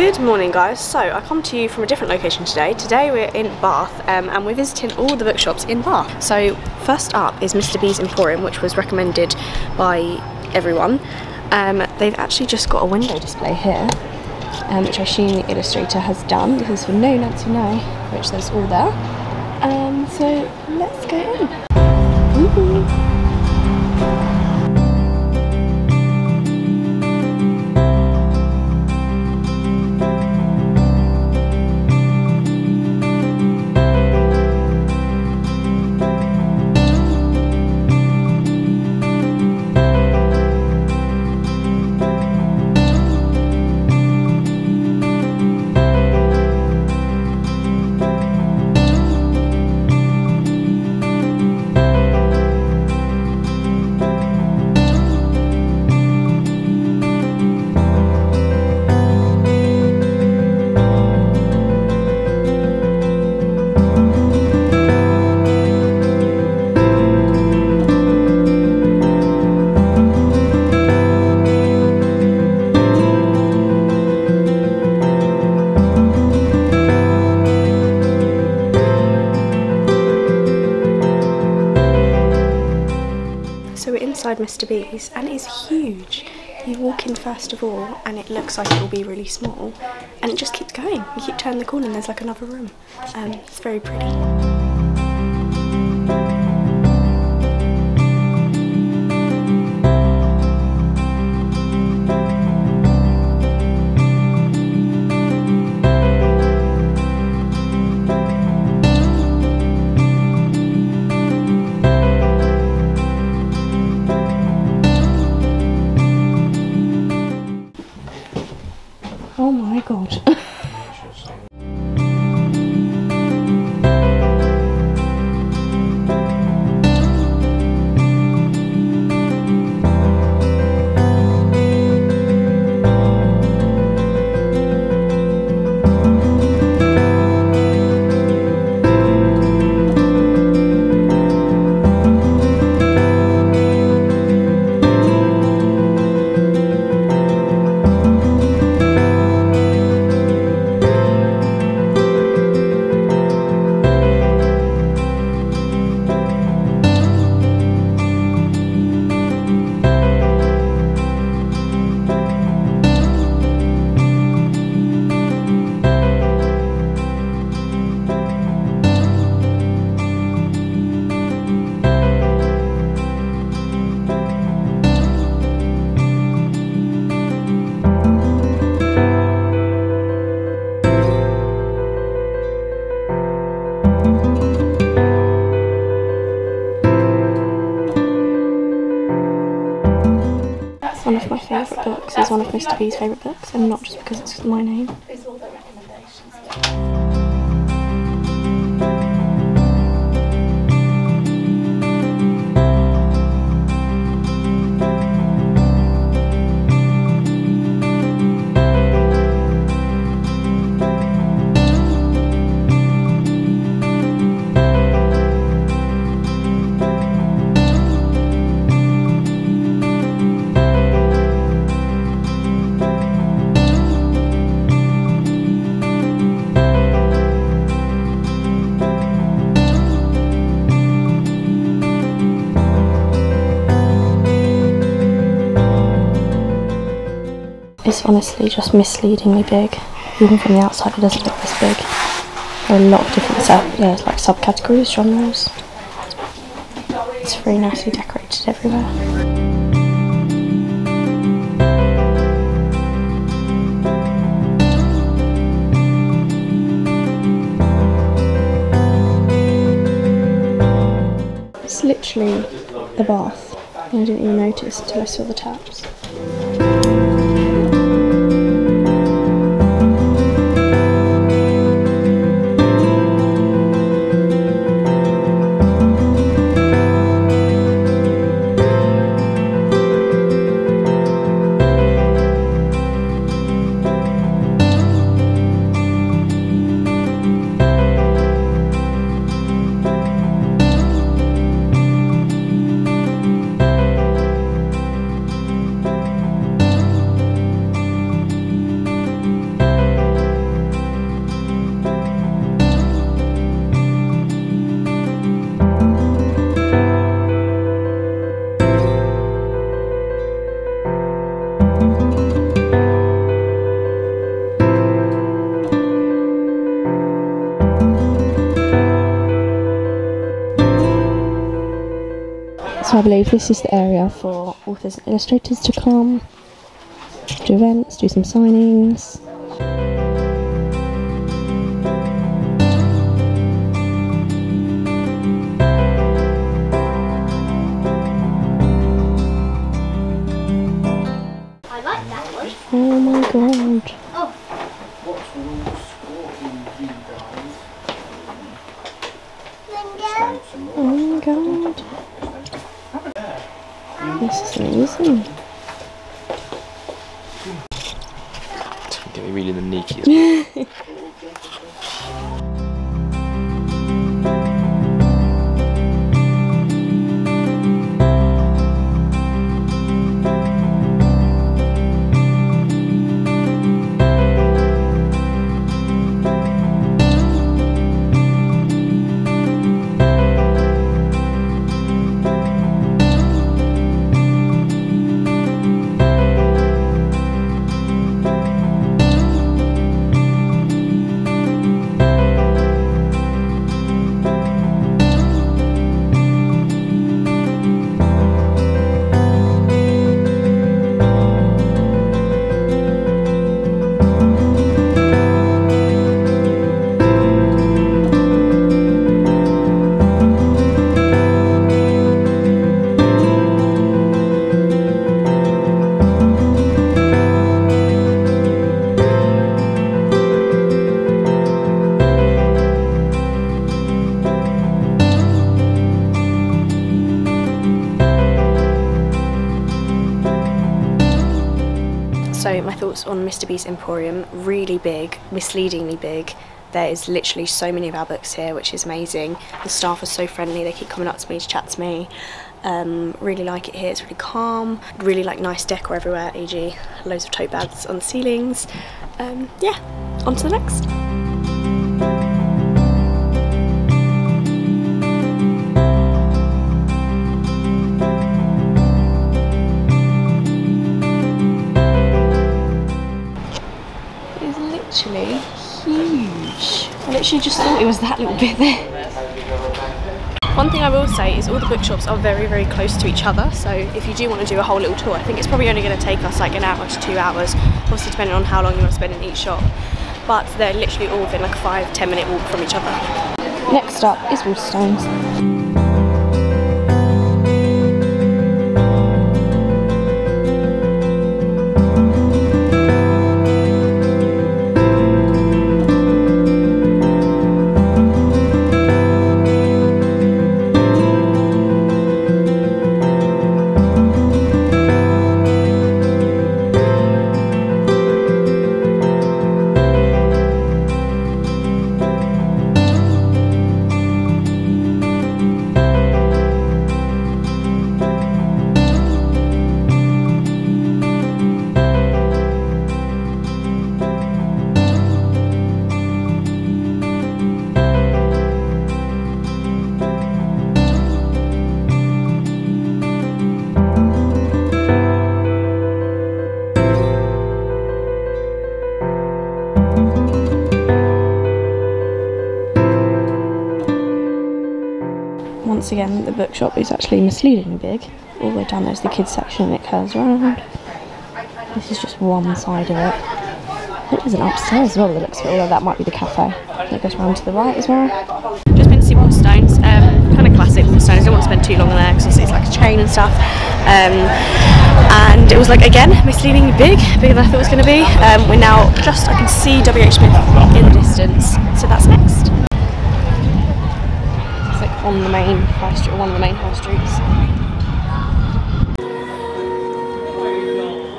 Good morning guys, so I come to you from a different location today. Today we're in Bath and we're visiting all the bookshops in Bath. So first up is Mr. Bees Emporium, which was recommended by everyone. They've actually just got a window display here, which I assume the illustrator has done. This is for No Nancy No, which there's all there. So let's go in. Woohoo! So we're inside Mr. Bees and it's huge. You walk in first of all and it looks like it will be really small and it just keeps going. You keep turning the corner and there's like another room. It's very pretty. Oh my god. One of my favourite books is one of Mr. B's favourite books, and not just because it's my name. It's honestly just misleadingly big. Even from the outside it doesn't look this big. There are a lot of different subcategories, genres. It's very nicely decorated everywhere. It's literally the bath. I didn't even notice until I saw the taps. I believe this is the area for authors and illustrators to come, do events, do some signings. I like that one. Oh my god. Oh. Oh my god. This is amazing. Get me really the neakiest. So my thoughts on Mr. Bees Emporium, really big, misleadingly big. There is literally so many of our books here, which is amazing. The staff are so friendly, they keep coming up to me to chat to me. Really like it here, it's really calm. Really like nice decor everywhere, e.g. loads of tote bags on the ceilings. Yeah, on to the next. Literally huge. I literally just thought it was that little bit there. One thing I will say is all the bookshops are very, very close to each other, so if you do want to do a whole little tour, I think it's probably only going to take us like an hour to 2 hours, obviously depending on how long you want to spend in each shop, but they're literally all within like a 5-10 minute walk from each other. Next up is Waterstones. Once again, the bookshop is actually misleadingly big. All the way down there's the kids section and it curves around. This is just one side of it. I think there's an upstairs as well that looks a bit, although that might be the cafe. That goes round to the right as well. Just been to see Waterstones, kind of classic Waterstones. I don't want to spend too long there because it's like a chain and stuff. And it was like, again, misleadingly big, bigger than I thought it was going to be. We're now just, I can see WHSmith in the distance, so that's next. On the main high street, or one of the main high streets.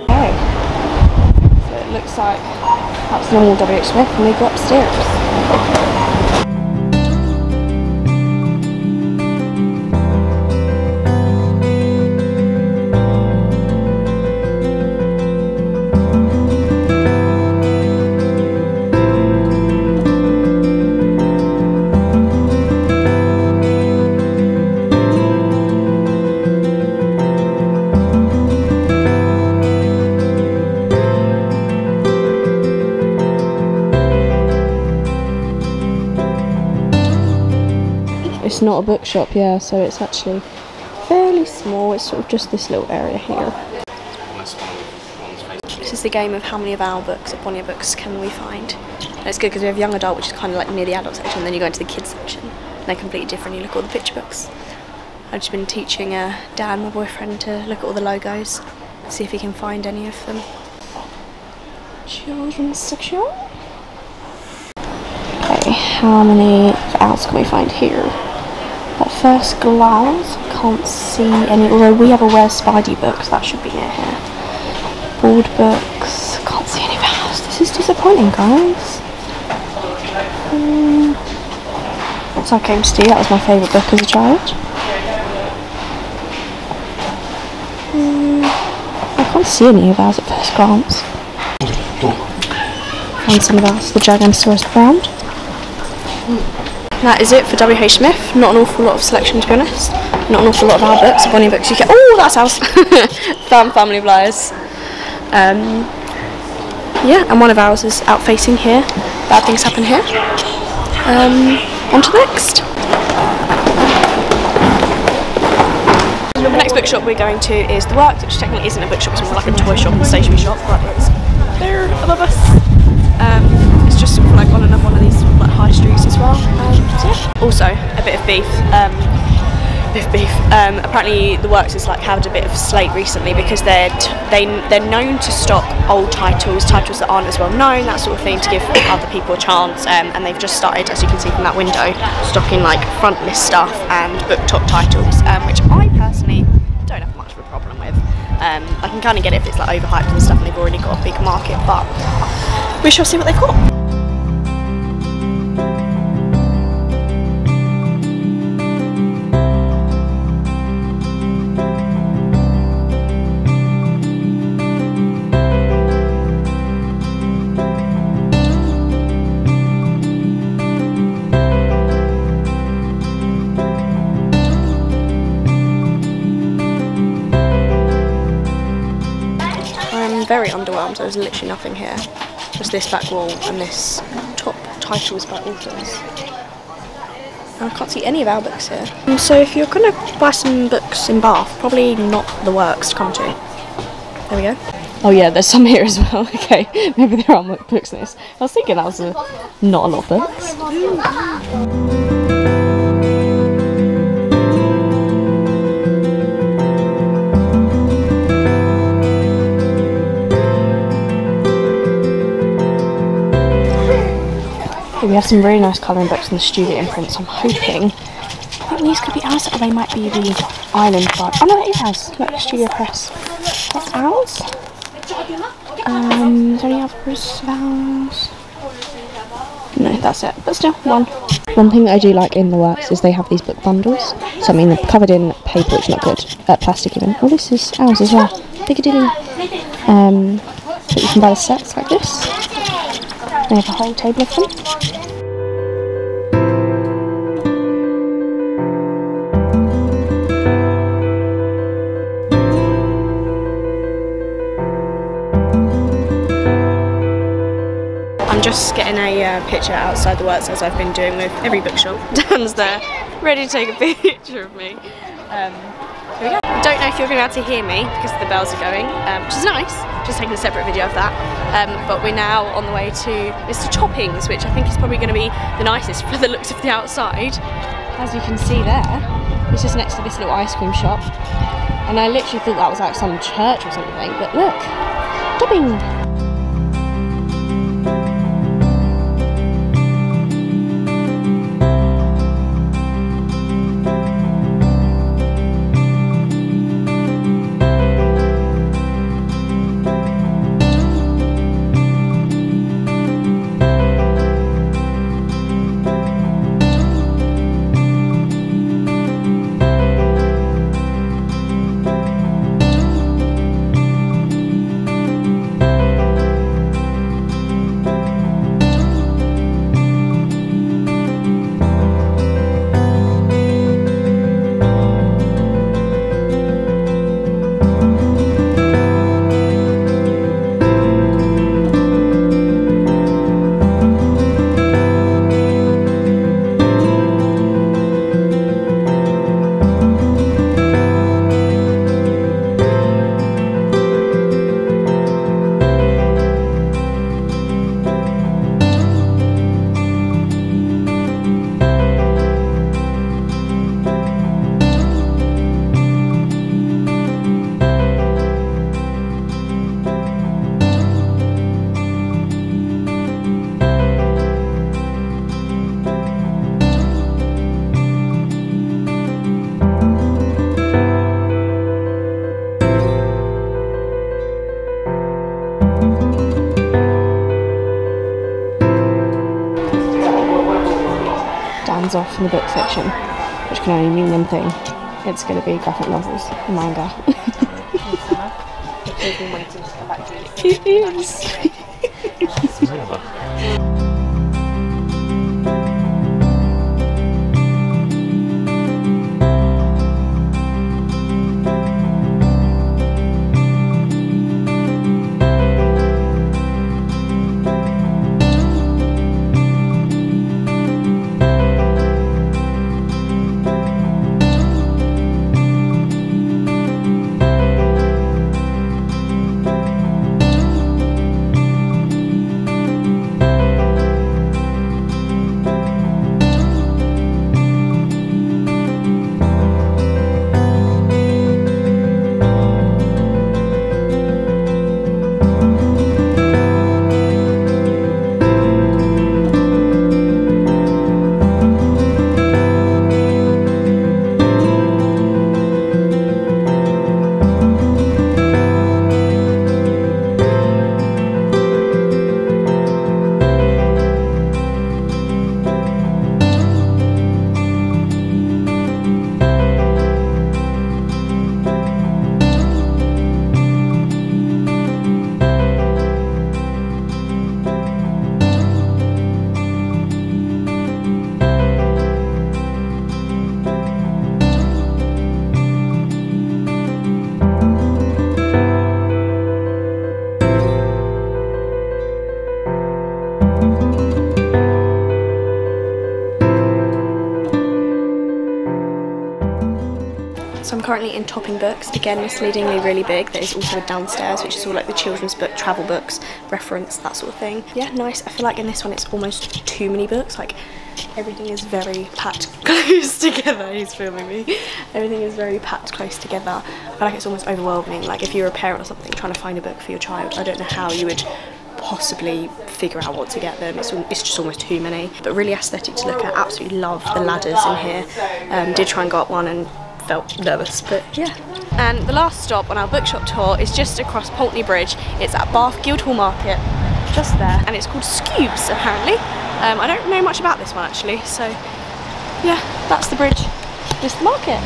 Okay, so it looks like that's normal WHSmith and they go upstairs. It's not a bookshop, yeah, so it's actually fairly small. It's sort of just this little area here. This is the game of how many of our books at Bonnier Books can we find. And it's good because we have young adult, which is kind of like near the adult section, and then you go into the kids section. And they're completely different. You look at all the picture books. I've just been teaching Dan, my boyfriend, to look at all the logos, see if he can find any of them. Children's section. Okay, how many else can we find here? At first glance, can't see any, although we have a Where's Spidey book, so that should be near here. Board books, can't see any vowels. This is disappointing, guys. That's I Came to See, that was my favourite book as a child. I can't see any of ours at first glance. Find some of ours, the Gigantosaurus Round. That is it for WHSmith. Not an awful lot of selection, to be honest. Not an awful lot of our books, Bonnier Books UK. Oh, that's ours! Family of Liars. Yeah, and one of ours is out facing here. Bad things happen here. On to the next. The next bookshop we're going to is The Works, which technically isn't a bookshop, it's more like a toy shop and stationery shop, but it's there above us. It's just sort of like on another one of these sort of like high streets as well. So yeah. Also, a bit of beef. Apparently The Works has like had a bit of slate recently because they're known to stock old titles that aren't as well known, that sort of thing, to give other people a chance, and they've just started, as you can see from that window, stocking like front list stuff and book top titles, which I personally don't have much of a problem with. I can kind of get it if it's like overhyped and stuff and they've already got a big market, but we shall see what they've got. Very underwhelmed. There's literally nothing here. Just this back wall and this top titles by authors. And I can't see any of our books here. So if you're going to buy some books in Bath, probably not The Works to come to. There we go. Oh yeah, there's some here as well. Okay, maybe there are books in this. I was thinking that was not a lot of books. We have some really nice colouring books in the studio imprints. I'm hoping. I think these could be ours, or they might be the Island vibe. Oh no, it is ours. Look, Studio Press. That's ours. Is there any others of ours? No, that's it. But still, one. One thing that I do like in The Works is they have these book bundles. So I mean, they're covered in paper, which is not good. Plastic even. Oh, this is ours as well. Piccadilly. But you can buy the sets like this. They have a whole table of them. I'm just getting a picture outside The Works, as I've been doing with every bookshop. Dan's there, ready to take a picture of me. Here we go. I don't know if you're going to be able to hear me because the bells are going, which is nice. Just taking a separate video of that. But we're now on the way to Mr. Toppings, which I think is probably going to be the nicest for the looks of the outside. As you can see there, it's just next to this little ice cream shop. And I literally thought that was like some church or something, but look, Toppings! hands off in the book section, which can only mean one thing. It's going to be graphic novels and manga. It is. So I'm currently in Topping Books, again misleadingly really big. There is also a downstairs which is all like the children's book, travel books, reference, that sort of thing. Yeah, nice. I feel like in this one it's almost too many books, like everything is very packed close together. He's filming me. Everything is very packed close together. I feel like it's almost overwhelming. Like if you're a parent or something trying to find a book for your child, I don't know how you would possibly figure out what to get them. It's just almost too many, but really aesthetic to look at. Absolutely love the ladders in here. Did try and go up one and felt nervous, but yeah. And the last stop on our bookshop tour is just across Pulteney Bridge. It's at Bath Guildhall Market, just there, and it's called Skewbs apparently. I don't know much about this one actually, so yeah, that's the bridge, just the market.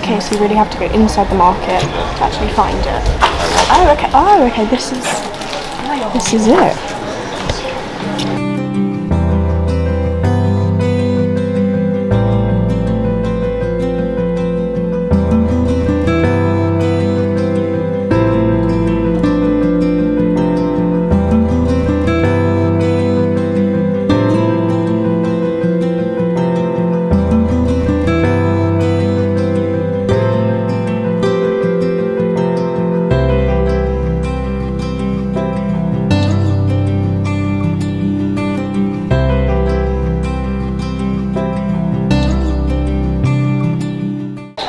Okay, so you really have to go inside the market to actually find it. Oh, okay. Oh, okay. This is it.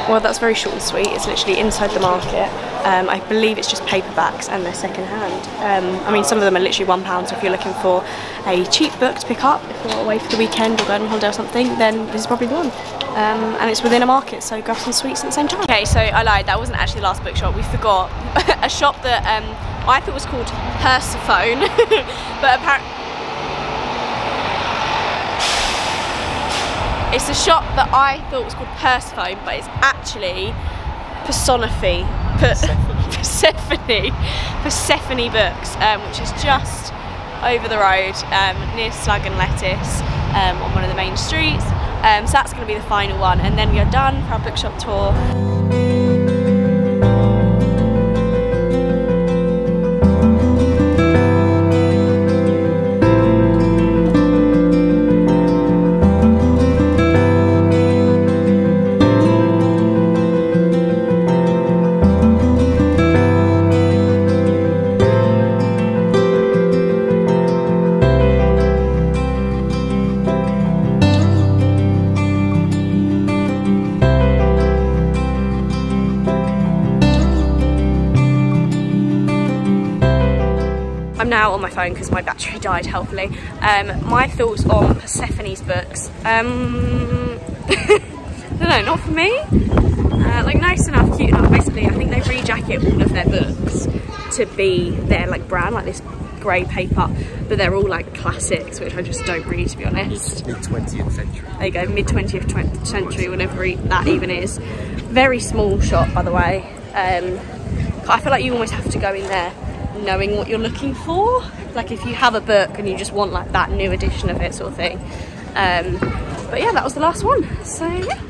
Well, that's very short and sweet. It's literally inside the market. I believe it's just paperbacks and they're second hand. I mean, some of them are literally £1, so if you're looking for a cheap book to pick up, if you're away for the weekend or going on holiday or something, then this is probably the one. And it's within a market, so grab some sweets at the same time. Okay, so I lied, that wasn't actually the last bookshop. We forgot a shop that I thought was called Persephone, but apparently it's a shop that I thought was called Persephone, but it's actually Persephone Books, which is just over the road near Slug and Lettuce on one of the main streets. So that's going to be the final one, and then we are done for our bookshop tour. I'm now on my phone because my battery died, helpfully. My thoughts on Persephone's books. I don't know, not for me. Like nice enough, cute enough. Basically, I think they rejacket all of their books to be their like brand, like this grey paper, but they're all like classics, which I just don't read, to be honest. Mid-20th century. There you go, mid-20th century, whenever that even is. Very small shop, by the way. I feel like you almost have to go in there knowing what you're looking for. Like if you have a book and you just want like that new edition of it sort of thing. But yeah, that was the last one. So yeah.